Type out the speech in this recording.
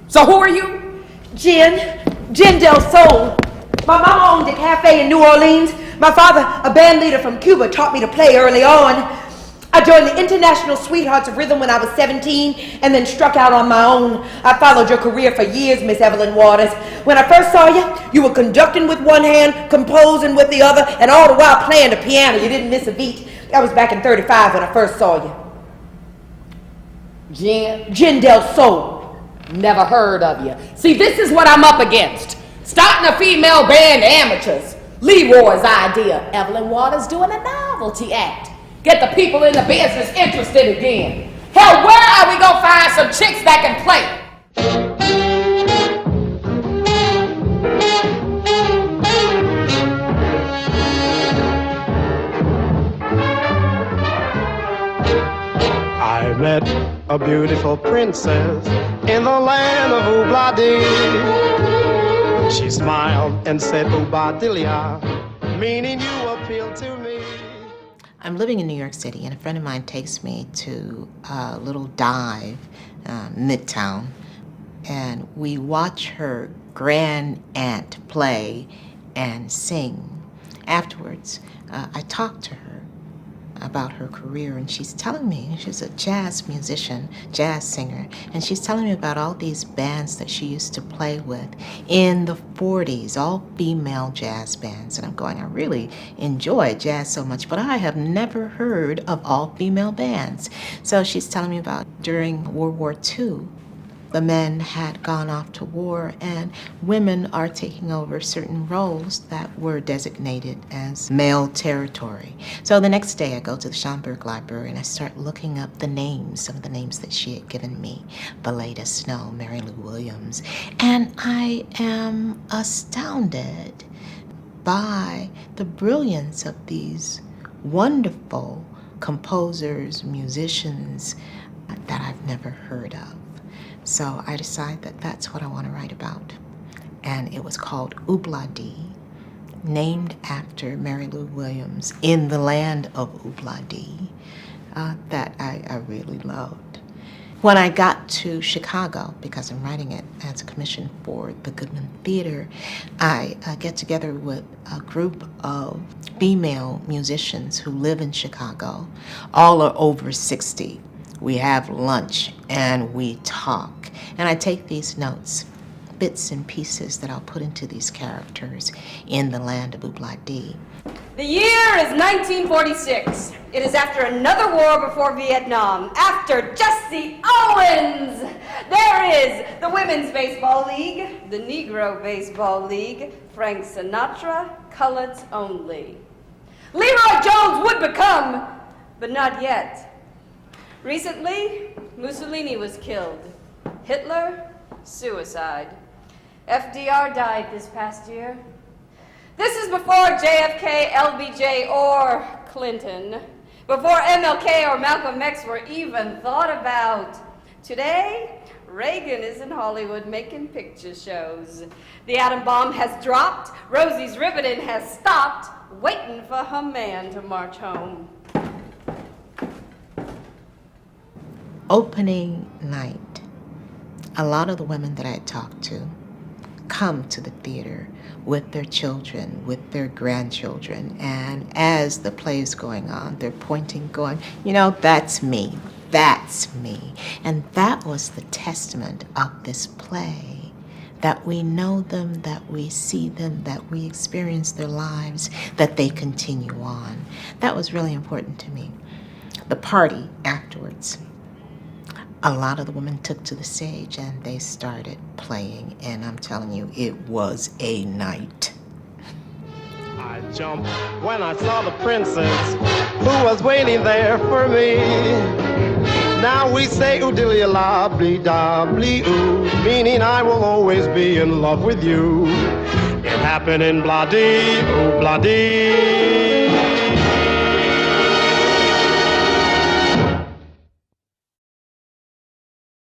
So who are you? Jen Del Sol. My mama owned a cafe in New Orleans. My father, a band leader from Cuba, taught me to play early on. I joined the International Sweethearts of Rhythm when I was 17 and then struck out on my own. I followed your career for years, Miss Evelyn Waters. When I first saw you, you were conducting with one hand, composing with the other, and all the while playing the piano. You didn't miss a beat. That was back in 35 when I first saw you. Jen Del Sol. Never heard of you. See, this is what I'm up against. Starting a female band, amateurs. Leroy's idea. Evelyn Waters doing a novelty act. Get the people in the business interested again. Hell, where are we gonna find some chicks that can play? I met a beautiful princess in the land of Oo-Bla-Dee. She smiled and said, Oo-Ba-Dilia, meaning you appeal to me. I'm living in New York City, and a friend of mine takes me to a little dive, Midtown, and we watch her grand aunt play and sing. Afterwards, I talked to her about her career, and she's telling me, she's a jazz musician, jazz singer, and she's telling me about all these bands that she used to play with in the 40s, all female jazz bands. And I'm going, I really enjoy jazz so much, but I have never heard of all female bands. So she's telling me about during World War II, the men had gone off to war, and women are taking over certain roles that were designated as male territory. So the next day I go to the Schomburg Library and I start looking up the names, some of the names that she had given me. Beleda Snow, Mary Lou Williams. And I am astounded by the brilliance of these wonderful composers, musicians that I've never heard of. So I decided that that's what I want to write about. And it was called Oo-Bla-Dee, named after Mary Lou Williams in the land of Oo-Bla-Dee, that I really loved. When I got to Chicago, because I'm writing it as a commission for the Goodman Theater, I get together with a group of female musicians who live in Chicago. All are over 60. We have lunch and we talk. And I take these notes, bits and pieces that I'll put into these characters in the land of Oo-Bla-Dee. The year is 1946. It is after another war before Vietnam, after Jesse Owens. There is the Women's Baseball League, the Negro Baseball League, Frank Sinatra, coloreds only. Leroy Jones would become, but not yet. Recently, Mussolini was killed. Hitler, suicide. FDR died this past year. This is before JFK, LBJ, or Clinton. Before MLK or Malcolm X were even thought about. Today, Reagan is in Hollywood making picture shows. The atom bomb has dropped. Rosie's riveting has stopped, waiting for her man to march home. Opening night, a lot of the women that I talked to come to the theater with their children, with their grandchildren, and as the play is going on, they're pointing, going, you know, that's me, that's me. And that was the testament of this play, that we know them, that we see them, that we experience their lives, that they continue on. That was really important to me. The party afterwards, a lot of the women took to the stage and they started playing, and I'm telling you, it was a night. I jumped when I saw the princess who was waiting there for me. Now we say oo-dilly-la-blee-da-blee-oo, meaning I will always be in love with you. It happened in Bla-Dee, oo-Bla-Dee.